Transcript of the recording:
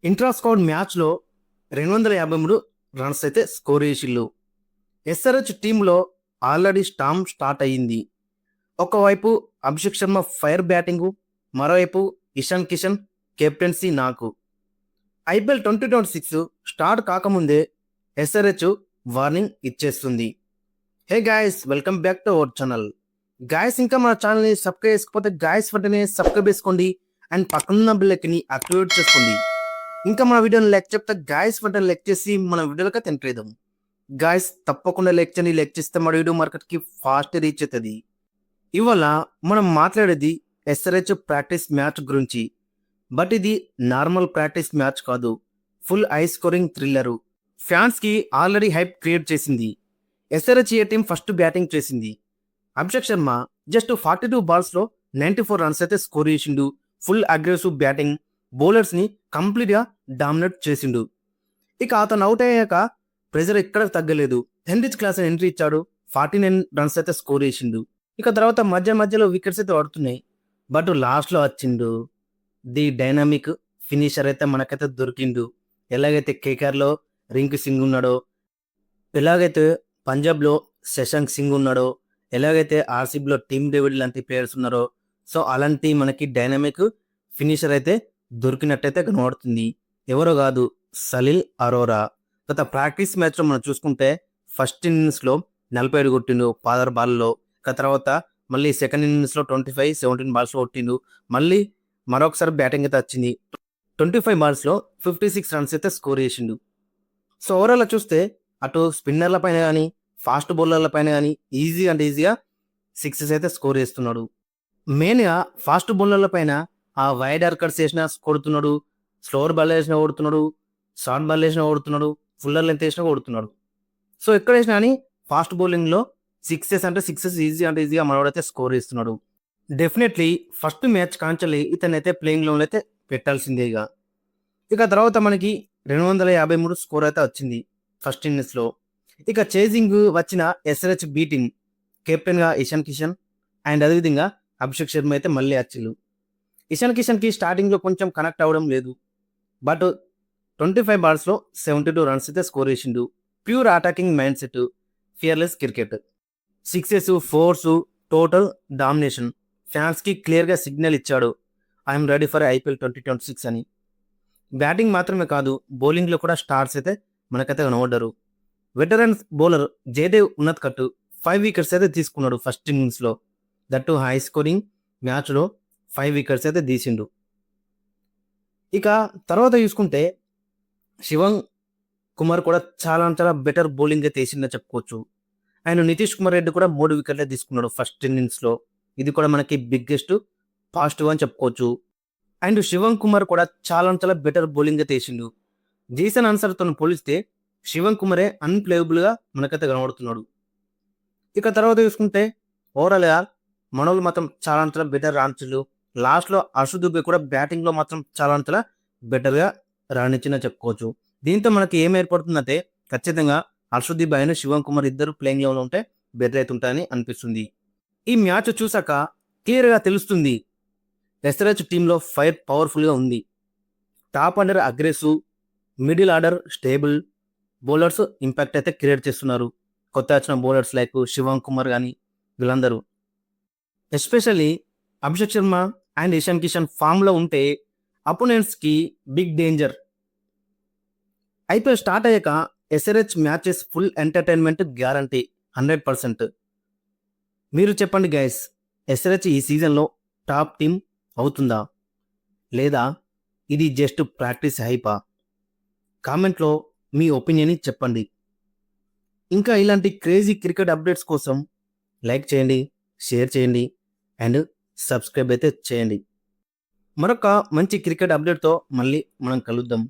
Intra squad మ్యాచ్లో 253 runs అయితే score చేసిళ్ళు. SRH టీంలో ఆల్రెడీ స్టార్ట్ అయ్యింది. ఒకవైపు అభిషేక్ శర్మ ఫైర్ బ్యాటింగు, మరోవైపు ఇషాన్ కిషన్ కెప్టెన్సీ నాకు. ఐపీఎల్ 2026 స్టార్ట్ కాకముందే ఎస్ఆర్హెచ్ వార్నింగ్ ఇచ్చేస్తుంది. Hey guys, welcome back to our channel. Guys, ఇంకా మన ఛానల్ని సబ్స్క్రైబ్ చేసుకోకపోతే గాయస్ వెంటనే సబ్స్క్రైబ్ చేసుకోండి అండ్ పక్కన బెల్ని యాక్టివేట్ చేసుకోండి. ఇంకా మన వీడియోని లైక్ చెప్తే గాయస్ వెంటనే లైక్ చేసి మన వీడియోలకి తింటేద్దాం. గాయస్ తప్పకుండా లైక్ చేయండి. లైక్ చేస్తే మన వీడియో మార్కెట్కి ఫాస్ట్ రీచ్ అవుతుంది. ఇవాళ మనం మాట్లాడేది ఎస్ఆర్హెచ్ ప్రాక్టీస్ మ్యాచ్ గురించి. బట్ ఇది నార్మల్ ప్రాక్టీస్ మ్యాచ్ కాదు, ఫుల్ హై స్కోరింగ్ థ్రిల్లరు. ఫ్యాన్స్కి ఆల్రెడీ హైప్ క్రియేట్ చేసింది. ఎస్ఆర్హెచ్ ఏ టీం ఫస్ట్ బ్యాటింగ్ చేసింది. అభిషేక్ శర్మ జస్ట్ 42 బాల్స్లో 94 రన్స్ అయితే స్కోర్ చేసిండు. ఫుల్ అగ్రెసివ్ బ్యాటింగ్, బౌలర్స్ని కంప్లీట్గా డామినేట్ చేసిండు. ఇక అతను అవుట్ అయ్యాక ప్రెజర్ ఎక్కడ తగ్గలేదు. హెన్రిచ్ క్లాస్ ఎంట్రీ ఇచ్చాడు, 49 రన్స్ అయితే స్కోర్ చేసిండు. ఇక తర్వాత మధ్యలో వికెట్స్ అయితే పడుతున్నాయి. బట్ లాస్ట్లో వచ్చిండు ది డైనామిక్ ఫినిషర్ అయితే మనకైతే దొరికిండు. ఎలాగైతే కేకేఆర్లో రింకు సింగ్ ఉన్నాడో, ఎలాగైతే పంజాబ్లో శశాంక్ సింగ్ ఉన్నాడో, ఎలాగైతే ఆర్సీబీలో టీమ్ డేవిడ్ లాంటి ప్లేయర్స్ ఉన్నారో, సో అలాంటి మనకి డైనామిక్ ఫినిషర్ అయితే దొరికినట్టయితే కనబడుతుంది. ఎవరో కాదు, సలీల్ అరోరా. గత ప్రాక్టీస్ మ్యాచ్లో మనం చూసుకుంటే ఫస్ట్ ఇన్నింగ్స్లో 47 కొట్టిండు 16 బాల్లో. తర్వాత మళ్ళీ సెకండ్ ఇన్నింగ్స్లో 25, 17 బాల్స్లో కొట్టిండు. మళ్ళీ మరొకసారి బ్యాటింగ్ అయితే వచ్చింది. 25 బాల్స్లో 56 రన్స్ అయితే స్కోర్ చేసిండు. సో ఓవరాల్ చూస్తే అటు స్పిన్నర్ల పైన కానీ ఫాస్ట్ బౌలర్ల పైన కానీ ఈజీగా సిక్సెస్ అయితే స్కోర్ చేస్తున్నాడు. మెయిన్గా ఫాస్ట్ బౌలర్ల పైన ఆ వైడ్ ఆర్కర్స్ వేసినా కొడుతున్నాడు, స్లోవర్ బాల్ వేసినా కొడుతున్నాడు, షార్ట్ బాల్ వేసినా కొడుతున్నాడు, ఫుల్లర్ లెంత్ వేసినా కొడుతున్నాడు. సో ఎక్కడ వేసినా కానీ ఫాస్ట్ బౌలింగ్లో సిక్సెస్ ఈజీగా మనోడైతే స్కోర్ చేస్తున్నాడు. డెఫినెట్లీ ఫస్ట్ మ్యాచ్ కాంచలి ఇతనైతే ప్లేయింగ్ లోన్ అయితే పెట్టాల్సిందేగా. ఇక తర్వాత మనకి 253 స్కోర్ అయితే వచ్చింది ఫస్ట్ ఇన్నింగ్స్లో. ఇక చేజింగ్ వచ్చిన ఎస్ఆర్హెచ్ బి టీం కెప్టెన్గా ఇషాన్ కిషన్ అండ్ అదేవిధంగా అభిషేక్ శర్మ అయితే మళ్ళీ వచ్చిండు. ఇషాన్ కిషన్కి స్టార్టింగ్లో కొంచెం కనెక్ట్ అవ్వడం లేదు. బట్ 25 బాల్స్లో 72 రన్స్ అయితే స్కోర్ చేసిండు. Pure attacking mind set, fearless cricket, sixes, force, total domination. ఫ్యాన్స్కి క్లియర్గా సిగ్నల్ ఇచ్చాడు, ఐఎమ్ రెడీ ఫర్ ఐపీఎల్ 2026 అని. బ్యాటింగ్ మాత్రమే కాదు, బౌలింగ్లో కూడా స్టార్స్ అయితే మనకైతే కనబడ్డారు. వెటరన్ బౌలర్ జయదేవ్ ఉన్నత్కట్టు 5 వికెట్స్ అయితే తీసుకున్నాడు ఫస్ట్ ఇన్నింగ్స్లో. దట్టు హై స్కోరింగ్ మ్యాచ్లో 5 వికెట్స్ అయితే తీసిండు. ఇక తర్వాత చూసుకుంటే శివం కుమార్ కూడా చాలా బెటర్ బౌలింగ్ అయితే వేసిందని చెప్పుకోవచ్చు. ఆయన నితీష్ కుమార్ రెడ్డి కూడా 3 వికెట్లే తీసుకున్నాడు ఫస్ట్ ఇన్నింగ్స్లో. ఇది కూడా మనకి బిగ్గెస్ట్ పాజిటివ్ అని చెప్పుకోవచ్చు. అండ్ శివం కుమార్ కూడా చాలా బెటర్ బౌలింగ్ అయితే వేసిండు. జేసన్ ఆన్సర్తో పోలిస్తే శివం కుమారే అన్ప్లేయబుల్గా మనకైతే కనబడుతున్నాడు. ఇక తర్వాత చూసుకుంటే ఓవరాల్గా మనోళ్ళు మాత్రం చాలా బెటర్ రాణించు. లాస్ట్లో హర్షద్ దుబే కూడా బ్యాటింగ్లో మాత్రం చాలా బెటర్గా రాణించిన చెప్పుకోవచ్చు. దీంతో మనకి ఏం ఏర్పడుతుందంటే ఖచ్చితంగా హర్షద్ దుబే అయిన శివం కుమార్ ఇద్దరు ప్లేయింగ్ లెవెల్లో ఉంటే బెటర్ అవుతుంటాయని అనిపిస్తుంది. ఈ మ్యాచ్ చూసాక క్లియర్గా తెలుస్తుంది ఎస్ఆర్హెచ్ టీంలో ఫైర్ పవర్ఫుల్గా ఉంది. Top order aggressive, middle order stable, bowlers impact అయితే క్రియేట్ చేస్తున్నారు. కొత్త వచ్చిన బౌలర్స్ లైక్ శివం కుమార్ కానీ వీళ్ళందరూ. ఎస్పెషల్లీ అభిషేక్ శర్మ అండ్ ఇషాన్ కిషన్ ఫామ్లో ఉంటే అపోనెంట్స్కి బిగ్ డేంజర్. ఐపీఎల్ స్టార్ట్ అయ్యాక SRH matches full entertainment guarantee 100%. మీరు చెప్పండి గైస్, ఎస్ఆర్హెచ్ ఈ సీజన్లో టాప్ టీం అవుతుందా లేదా ఇది జస్ట్ ప్రాక్టీస్ హైపా? కామెంట్లో మీ ఒపీనియన్ని చెప్పండి. ఇంకా ఇలాంటి క్రేజీ క్రికెట్ అప్డేట్స్ కోసం లైక్ చేయండి, షేర్ చేయండి అండ్ సబ్స్క్రైబ్ అయితే చేయండి. మరొక మంచి క్రికెట్ అప్డేట్తో మళ్ళీ మనం కలుద్దాం.